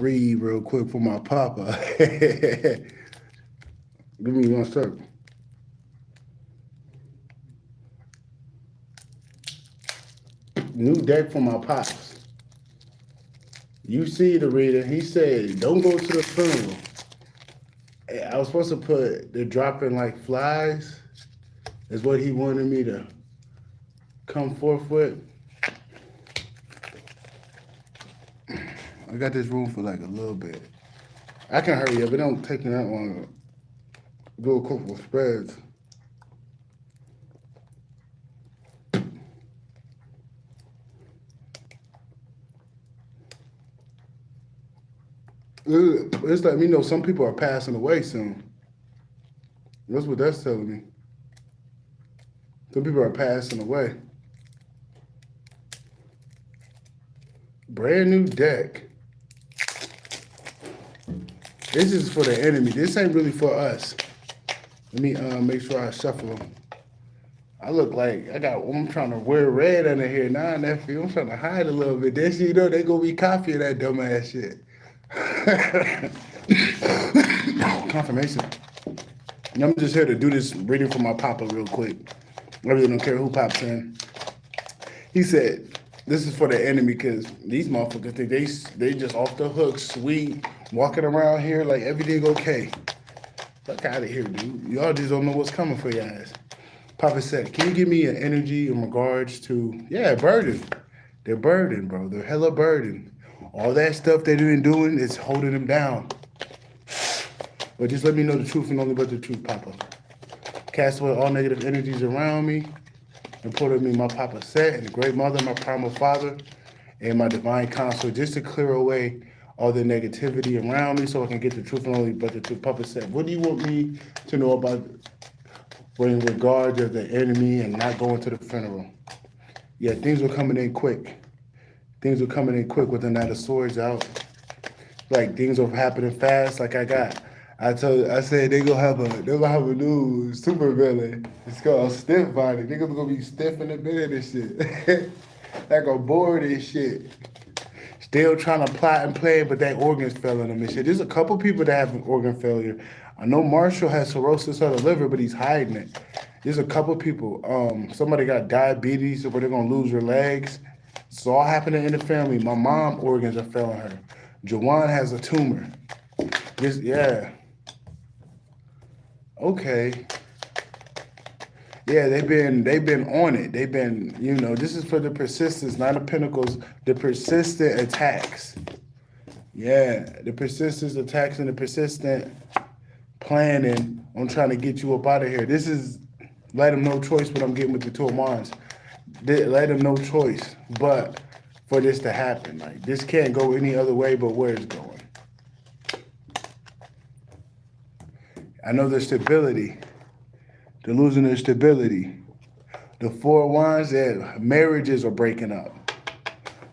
read real quick for my papa. Give me one second. New deck for my pops. You see the reader. He said, "Don't go to the funeral." I was supposed to put the dropping like flies. Is what he wanted me to come forth with. I got this room for like a little bit. I can hurry up. It don't take me that long to do a couple of spreads. It's letting me know some people are passing away soon. That's what that's telling me. Some people are passing away. Brand new deck. This is for the enemy. This ain't really for us. Let me make sure I shuffle them. I look like I'm trying to wear red under here. Nah, nephew, I'm trying to hide a little bit. Then you know they gonna be copying that dumbass shit. Confirmation. I'm just here to do this reading for my papa real quick. I really don't care who pops in. He said, this is for the enemy because these motherfuckers think they just off the hook, sweet, walking around here like everything okay. Fuck out of here, dude. Y'all just don't know what's coming for your ass. Papa said, can you give me an energy in regards to, burden. They're burdened, bro. They're hella burdened. All that stuff they've been doing is holding them down. But just let me know the truth and only but the truth, Papa. Cast away all negative energies around me. And pour to me my Papa Seit and the great mother, my primal father, and my divine counsel, just to clear away all the negativity around me so I can get the truth and only but the truth. Papa said, what do you want me to know about in regard to the enemy and not going to the funeral? Yeah, things were coming in quick. Things were coming in quick with the Knight of Swords out. Like things were happening fast. Like I said they're gonna have a new super villain. It's called Stiff Body. Niggas gonna be stiff in the bed and shit. Like a board and shit. Still trying to plot and plan, but that organ's failing them and shit. There's a couple people that have organ failure. I know Marshall has cirrhosis of the liver, but he's hiding it. There's a couple people. Somebody got diabetes where they're gonna lose their legs. It's all happening in the family. My mom organs are failing her. Jawan has a tumor. Okay. Yeah, they've been on it. They've been, this is for the persistence, not the Pentacles, the persistent attacks. Yeah, the persistent attacks and the persistent planning on trying to get you up out of here. This is let them no choice what I'm getting with the Two of Wands. Let them no choice but for this to happen. Like this can't go any other way but where it's going. I know the stability. They're losing their stability. The Four of Wands, marriages are breaking up.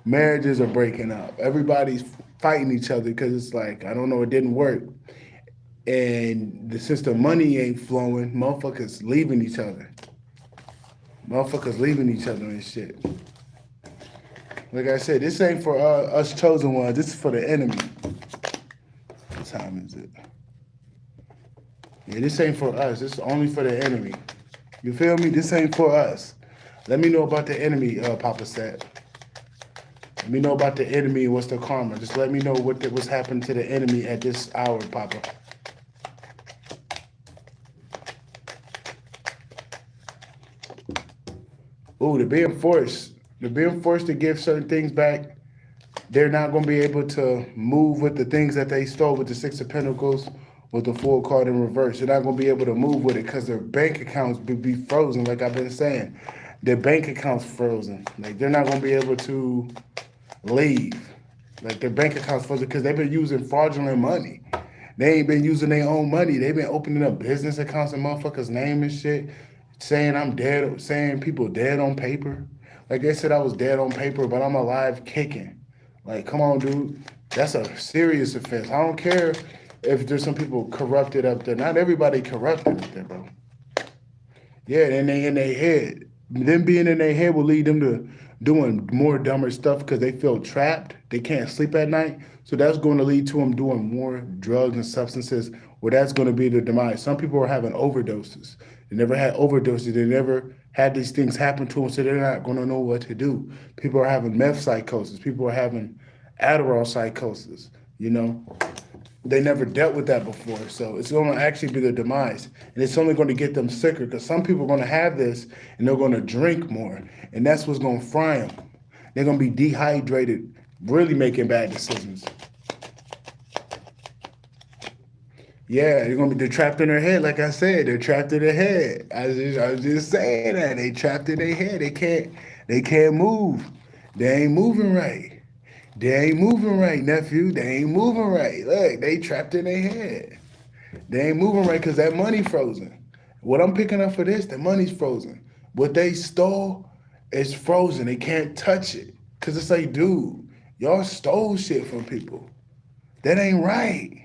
Marriages are breaking up. Everybody's fighting each other because it's like, I don't know, it didn't work. And since the money ain't flowing, motherfuckers leaving each other. Motherfuckers leaving each other and shit. Like I said, this ain't for us chosen ones. This is for the enemy. What time is it? Yeah, this ain't for us. This is only for the enemy. You feel me? This ain't for us. Let me know about the enemy, Papa said. Let me know about the enemy and what's the karma. Just let me know what's happening to the enemy at this hour, Papa. Ooh, they're being forced. They're being forced to give certain things back. They're not going to be able to move with the things that they stole with the Six of Pentacles, with the Fool card in reverse. They're not going to be able to move with it because their bank accounts be frozen, like I've been saying. Their bank account's frozen. Like, they're not going to be able to leave. Like, their bank account's frozen because they've been using fraudulent money. They ain't been using their own money. They've been opening up business accounts in motherfuckers' name and shit, saying I'm dead, saying people dead on paper. Like, they said I was dead on paper, but I'm alive kicking. Like, come on, dude. That's a serious offense. I don't care if there's some people corrupted up there. Not everybody corrupted up there, bro. Yeah, and they in their head. Them being in their head will lead them to doing more dumber stuff because they feel trapped. They can't sleep at night. So that's going to lead to them doing more drugs and substances, where that's going to be their demise. Some people are having overdoses. They never had overdoses. They never had these things happen to them, so they're not going to know what to do. People are having meth psychosis. People are having Adderall psychosis. You know, they never dealt with that before. So it's going to actually be their demise. And it's only going to get them sicker, because some people are going to have this and they're going to drink more. And that's what's going to fry them. They're going to be dehydrated, really making bad decisions. Yeah, they're trapped in their head. Like I said, they're trapped in their head. I was just saying that. They trapped in their head. They can't move. They ain't moving right. They ain't moving right, nephew. They ain't moving right. Look, they trapped in their head. They ain't moving right because that money frozen. What I'm picking up for this, the money's frozen. What they stole is frozen. They can't touch it. Because it's like, dude, y'all stole shit from people. That ain't right.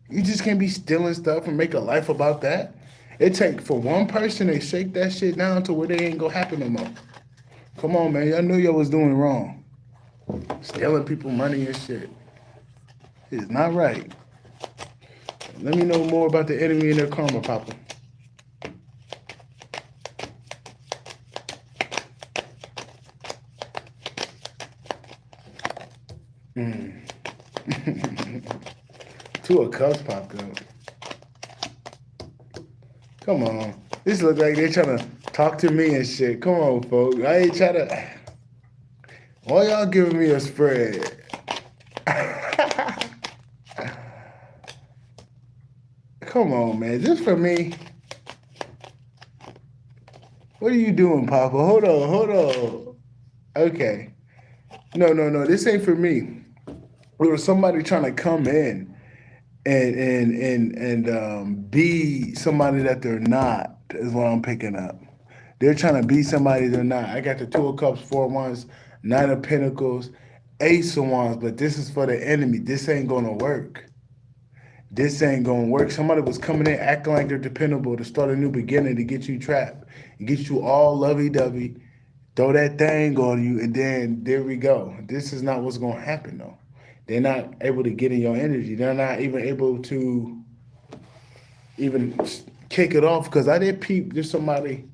You just can't be stealing stuff and make a life about that. It take for one person to shake that shit down to where they ain't gonna happen no more. Come on, man. Y'all knew y'all was doing wrong. Stealing people money and shit. It's not right. Let me know more about the enemy and their karma, Papa. Two of Cups popped up. Come on. This looks like they're trying to talk to me and shit. Come on, folks. I ain't trying to... Why y'all giving me a spread? Come on, man. Is this for me? What are you doing, Papa? Hold on. Okay. No. This ain't for me. There was somebody trying to come in and be somebody that they're not, is what I'm picking up. They're trying to be somebody they're not. I got the Two of Cups, Four of Wands, Nine of Pentacles, Ace of Wands, but this is for the enemy. This ain't gonna work. This ain't gonna work. Somebody was coming in acting like they're dependable to start a new beginning, to get you trapped and get you all lovey-dovey, throw that thing on you, and then there we go. This is not what's gonna happen, though. They're not able to get in your energy. They're not even able to even kick it off, because I did peep there's somebody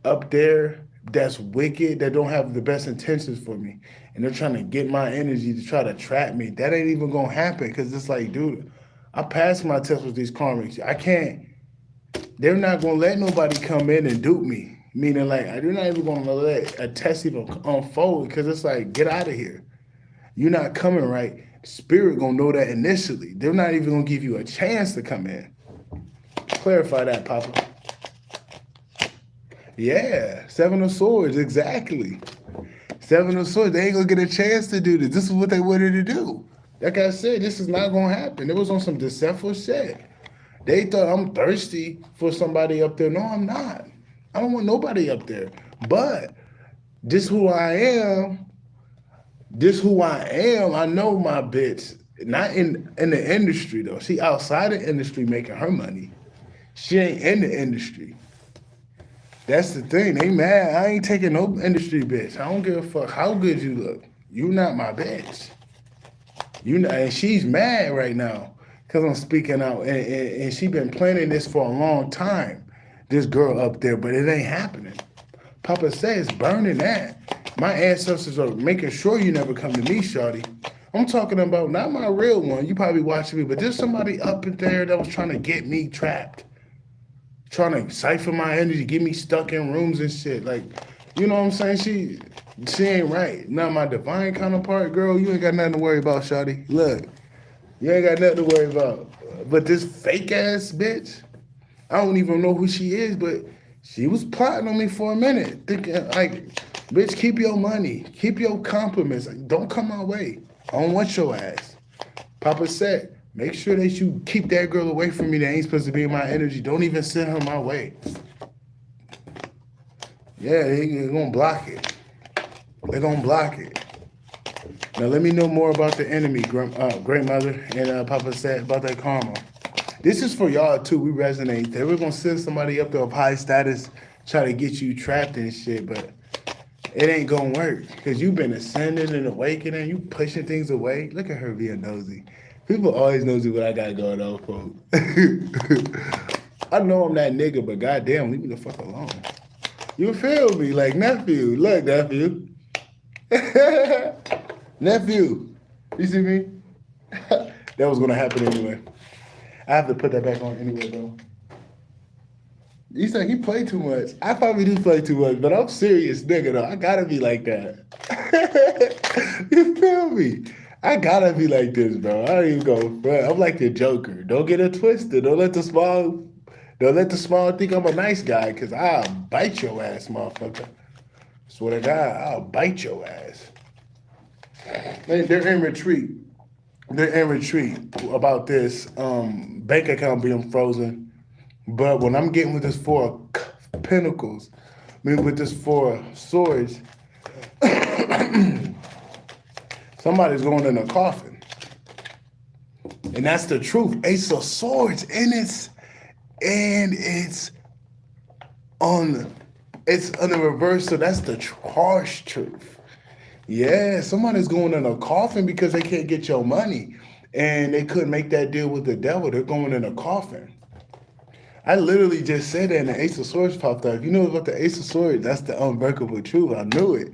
up there that's wicked, that don't have the best intentions for me, and they're trying to get my energy to try to trap me. That ain't even gonna happen, because it's like, dude, I passed my test with these karmics. I can't. They're not gonna let nobody come in and dupe me. Meaning, like, they're not even gonna let a test even unfold, because it's like, get out of here. You're not coming right. Spirit gonna know that initially. They're not even gonna give you a chance to come in. Clarify that, Papa. Yeah, Seven of Swords, exactly. Seven of Swords, they ain't gonna get a chance to do this. This is what they wanted to do. Like I said, this is not gonna happen. It was on some deceitful shit. They thought I'm thirsty for somebody up there. No, I'm not. I don't want nobody up there. But this who I am. I know my bitch. Not in the industry, though. She outside the industry making her money. She ain't in the industry. That's the thing. They mad. I ain't taking no industry bitch. I don't give a fuck how good you look. You not my bitch. You know, and she's mad right now because I'm speaking out. And she been planning this for a long time. This girl up there, but it ain't happening. Papa says burning that. My ancestors are making sure you never come to me, shawty. I'm talking about not my real one. You probably watching me, but there's somebody up in there that was trying to get me trapped. Trying to siphon my energy, get me stuck in rooms and shit. Like, you know what I'm saying? She ain't right. Now my divine counterpart, girl, you ain't got nothing to worry about, shawty. Look, you ain't got nothing to worry about. But this fake ass bitch, I don't even know who she is, but she was plotting on me for a minute, thinking like, bitch, keep your money, keep your compliments. Like, don't come my way. I don't want your ass. Papa said, make sure that you keep that girl away from me that ain't supposed to be in my energy. Don't even send her my way. Yeah, they're gonna block it. They're gonna block it. Now let me know more about the enemy, Great Mother, and Papa said about that karma. This is for y'all too. We resonate. They were gonna send somebody up there of high status, try to get you trapped and shit, but it ain't gonna work because you've been ascending and awakening. You pushing things away. Look at her being nosy. People always nosy what I got going on, folks. I know I'm that nigga, but goddamn, leave me the fuck alone. You feel me? Like, nephew. Look, nephew. Nephew. You see me? That was gonna happen anyway. I have to put that back on anyway, though. He said he played too much. I probably do play too much, but I'm serious, nigga, though. I gotta be like that. You feel me? I gotta be like this, bro. I don't even go, bro. I'm like the Joker. Don't get it twisted. Don't let the small think I'm a nice guy, cause I'll bite your ass, motherfucker. Swear to God, I'll bite your ass. They're in retreat. They're in retreat about this bank account being frozen. But when I'm getting with this four pentacles, I mean with this four swords, somebody's going in a coffin. And that's the truth. Ace of Swords, and it's on the reverse, so that's the harsh truth. Yeah, somebody's going in a coffin because they can't get your money. And they couldn't make that deal with the devil. They're going in a coffin. I literally just said that and the Ace of Swords popped up. If you know about the Ace of Swords, that's the unbreakable truth. I knew it.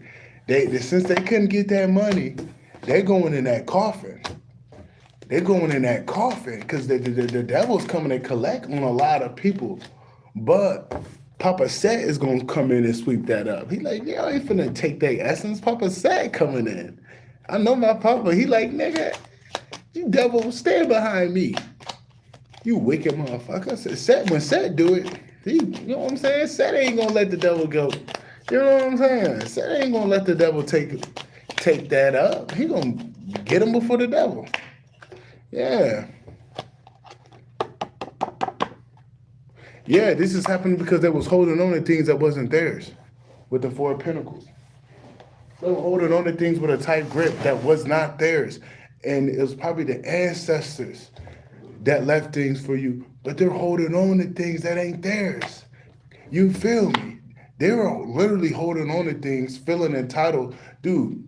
Since they couldn't get that money, they're going in that coffin. They're going in that coffin because the devil's coming to collect on a lot of people. But Papa Seit is going to come in and sweep that up. He like, y'all ain't finna take their essence. Papa Seit coming in. I know my papa. He like, nigga, you devil, stand behind me. You wicked motherfucker. When Seit do it, you know what I'm saying? Seit ain't gonna let the devil go. You know what I'm saying? Seit ain't gonna let the devil take that up. He gonna get him before the devil. Yeah. Yeah, this is happening because they was holding on to things that wasn't theirs with the Four of Pentacles. They were holding on to things with a tight grip that was not theirs. And it was probably the ancestors that left things for you, but they're holding on to things that ain't theirs. You feel me? They were literally holding on to things, feeling entitled. Dude,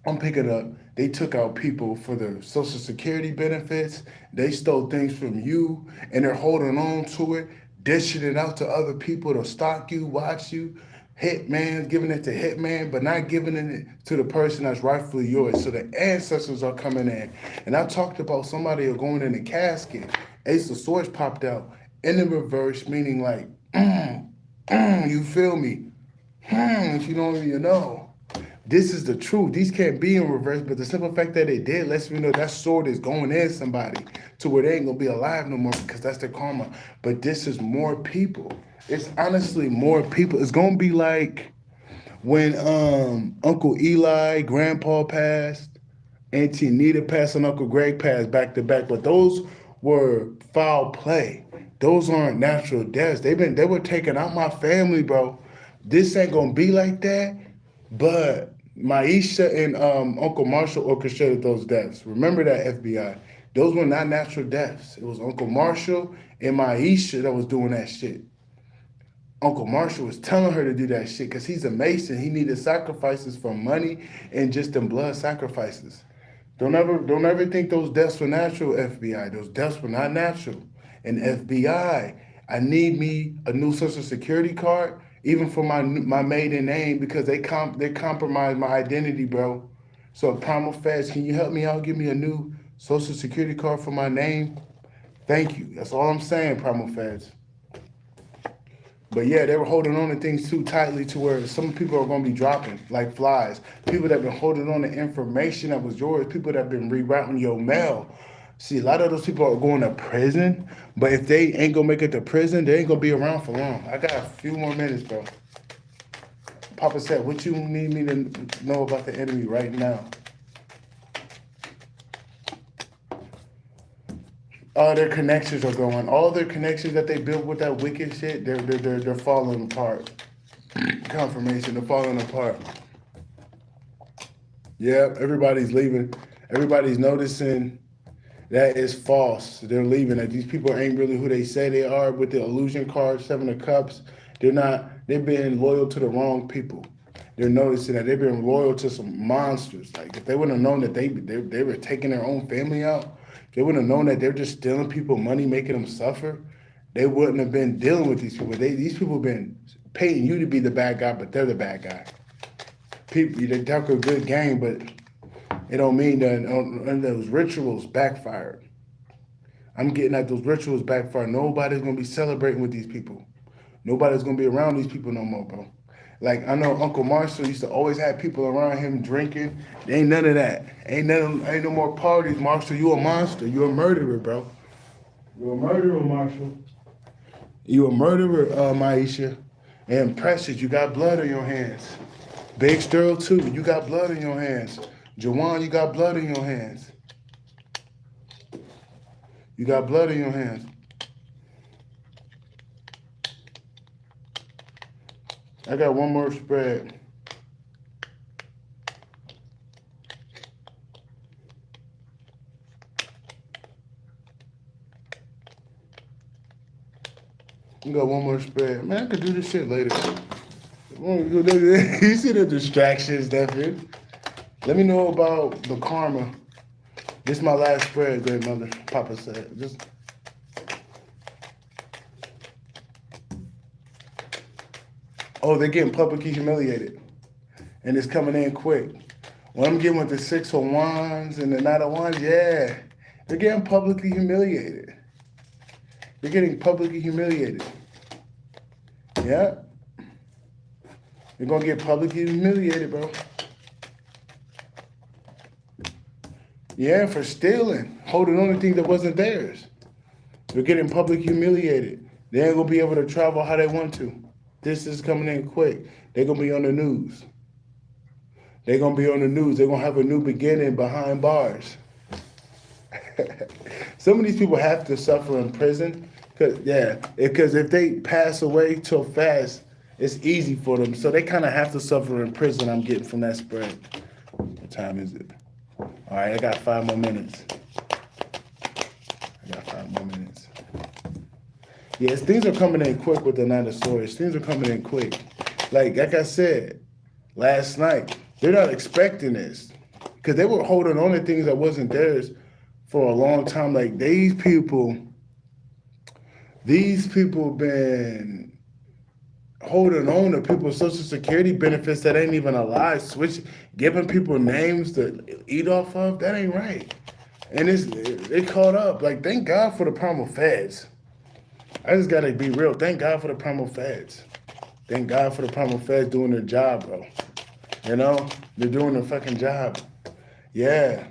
I'm picking up. They took out people for their Social Security benefits. They stole things from you, and they're holding on to it, dishing it out to other people to stalk you, watch you. Hitman, giving it to Hitman, but not giving it to the person that's rightfully yours. So the ancestors are coming in. And I talked about somebody going in a casket. Ace of Swords popped out in the reverse, meaning like, you feel me? If you don't even know. This is the truth. These can't be in reverse, but the simple fact that they did lets me know that sword is going in somebody to where they ain't gonna be alive no more because that's their karma. But this is more people. It's honestly more people. It's gonna be like when Uncle Eli, Grandpa passed, Auntie Nita passed, and Uncle Greg passed back to back. But those were foul play. Those aren't natural deaths. They were taking out my family, bro. This ain't gonna be like that. But Maisha and Uncle Marshall orchestrated those deaths. Remember that, FBI. Those were not natural deaths. It was Uncle Marshall and Maisha that was doing that shit. Uncle Marshall was telling her to do that shit because he's a Mason. He needed sacrifices for money and just them blood sacrifices. Don't ever think those deaths were natural, FBI. Those deaths were not natural. And FBI, I need me a new Social Security card, even for my maiden name, because they compromised my identity, bro. So Primal Feds, can you help me out? Give me a new Social Security card for my name. Thank you. That's all I'm saying, Primal Feds. But yeah, they were holding on to things too tightly to where some people are going to be dropping like flies. People that have been holding on to information that was yours. People that have been rerouting your mail. See, a lot of those people are going to prison. But if they ain't going to make it to prison, they ain't going to be around for long. I got a few more minutes, bro. Papa Seit, what you need me to know about the enemy right now? All their connections are going. All their connections that they built with that wicked shit, they're falling apart. Confirmation, they're falling apart. Yeah, everybody's leaving. Everybody's noticing that is false. They're leaving. That these people ain't really who they say they are with the illusion card, Seven of Cups. They're not. They're being loyal to the wrong people. they're noticing that they've been loyal to some monsters. Like if they would have known that they were taking their own family out, they would have known that they're just stealing people money, making them suffer. They wouldn't have been dealing with these people. These people have been paying you to be the bad guy, but they're the bad guy. People, they talk a good game, but it don't mean that those rituals backfired. I'm getting at those rituals backfired. Nobody's gonna be celebrating with these people. Nobody's gonna be around these people no more, bro. Like I know Uncle Marshall used to always have people around him drinking. There ain't none of that. Ain't no more parties, Marshall. You a monster. You a murderer, bro. You a murderer, Marshall. You a murderer, Maisha. And Precious, you got blood on your hands. Big Sterl too, you got blood in your hands. Jawan, you got blood in your hands. You got blood in your hands. I got one more spread. You got one more spread. Man, I could do this shit later. You see the distractions, Devin. Let me know about the karma. This is my last spread, great mother. Papa said. Oh, they're getting publicly humiliated. And it's coming in quick. When I'm getting with the 6 of Wands and the 9 of Wands, yeah. They're getting publicly humiliated. They're getting publicly humiliated. Yeah. They're going to get publicly humiliated, bro. Yeah, for stealing, holding on to things that wasn't theirs. They're getting publicly humiliated. They ain't going to be able to travel how they want to. This is coming in quick. They're going to be on the news. They're going to be on the news. They're going to have a new beginning behind bars. Some of these people have to suffer in prison. Because if they pass away too fast, it's easy for them. So they kind of have to suffer in prison, I'm getting from that spread. What time is it? All right, I got 5 more minutes. Yes, things are coming in quick with the 9 of Swords. Things are coming in quick. Like I said last night, they're not expecting this. Because they were holding on to things that wasn't theirs for a long time. Like these people been holding on to people's Social Security benefits that ain't even alive, giving people names to eat off of, that ain't right. And they caught up. Like, thank God for the primal feds. I just gotta be real. Thank God for the primal feds. Thank God for the primal feds doing their job, bro. You know? They're doing their fucking job. Yeah.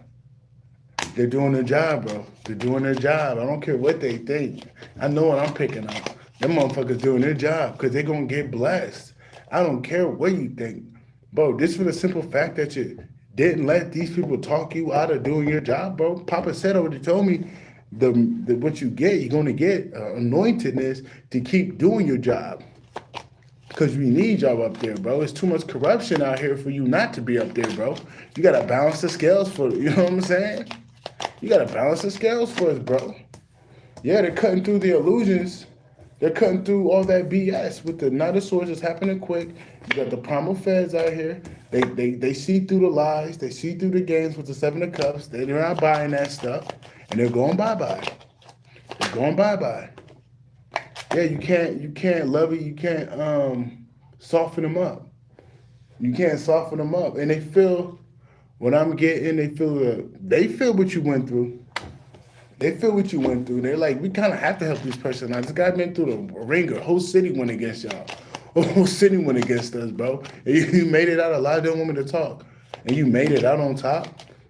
They're doing their job, bro. They're doing their job. I don't care what they think. I know what I'm picking up. Them motherfuckers doing their job because they're going to get blessed. I don't care what you think. Bro, this for the simple fact that you didn't let these people talk you out of doing your job, bro. Papa said already told me the what you get, you're going to get anointedness to keep doing your job. Because we need y'all up there, bro. It's too much corruption out here for you not to be up there, bro. You got to balance the scales for, you know what I'm saying? You got to balance the scales for us, bro. Yeah, they're cutting through the illusions. They're cutting through all that BS with the Knight of Swords. It's happening quick. You got the primal feds out here. They see through the lies. They see through the games with the 7 of Cups. They're not buying that stuff. And they're going bye-bye. They're going bye-bye. Yeah, you can't love it. You can't soften them up. You can't soften them up. And they feel what I'm getting. They feel what you went through. They feel what you went through. They're like, we kind of have to help this person out. This guy been through the ringer. Whole city went against y'all. Whole city went against us, bro. And you made it out alive. They don't want me to talk. And you made it out on top.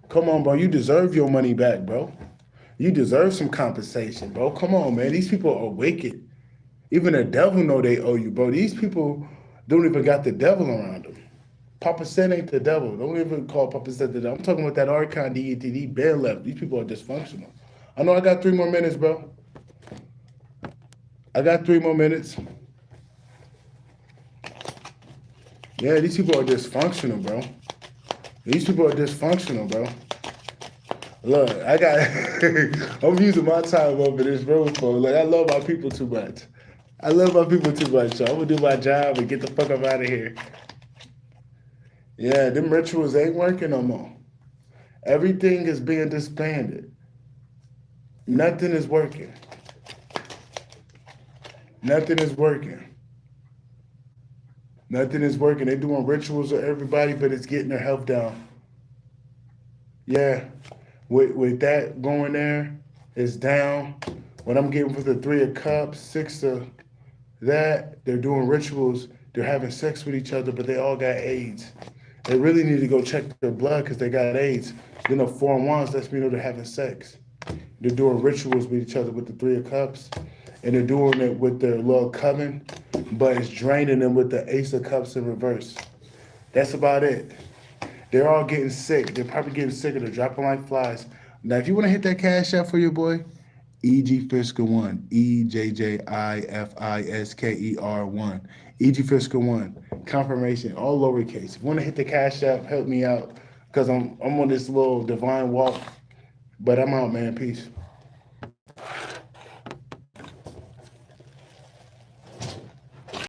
Come on, bro. You deserve your money back, bro. You deserve some compensation, bro. Come on, man. These people are wicked. Even the devil know they owe you, bro. These people don't even got the devil around them. Papa said ain't the devil. Don't even call Papa said the devil. I'm talking about that Archon DETD been left. These people are dysfunctional. I know I got 3 more minutes, bro. I got 3 more minutes. Yeah, these people are dysfunctional, bro. These people are dysfunctional, bro. Look, I'm using my time over this road for. Like, I love my people too much. I love my people too much, so I'm gonna do my job and get the fuck up out of here. Yeah, them rituals ain't working no more. Everything is being disbanded. Nothing is working. Nothing is working. Nothing is working. They're doing rituals of everybody, but it's getting their health down. Yeah, with that going there, it's down. What I'm getting for the Three of Cups, Six of that, they're doing rituals. They're having sex with each other, but they all got AIDS. They really need to go check their blood because they got AIDS. Then the Four of Wands lets me know they're having sex. They're doing rituals with each other with the Three of Cups, and they're doing it with their little coven, but it's draining them with the Ace of Cups in reverse. That's about it. They're all getting sick. They're probably getting sicker. They're dropping like flies. Now, if you want to hit that cash out for your boy, EG Fiscal One, EJJIFISKER One, EG Fiscal One, confirmation, all lowercase. If you want to hit the cash app, help me out because I'm on this little divine walk. But I'm out, man. Peace.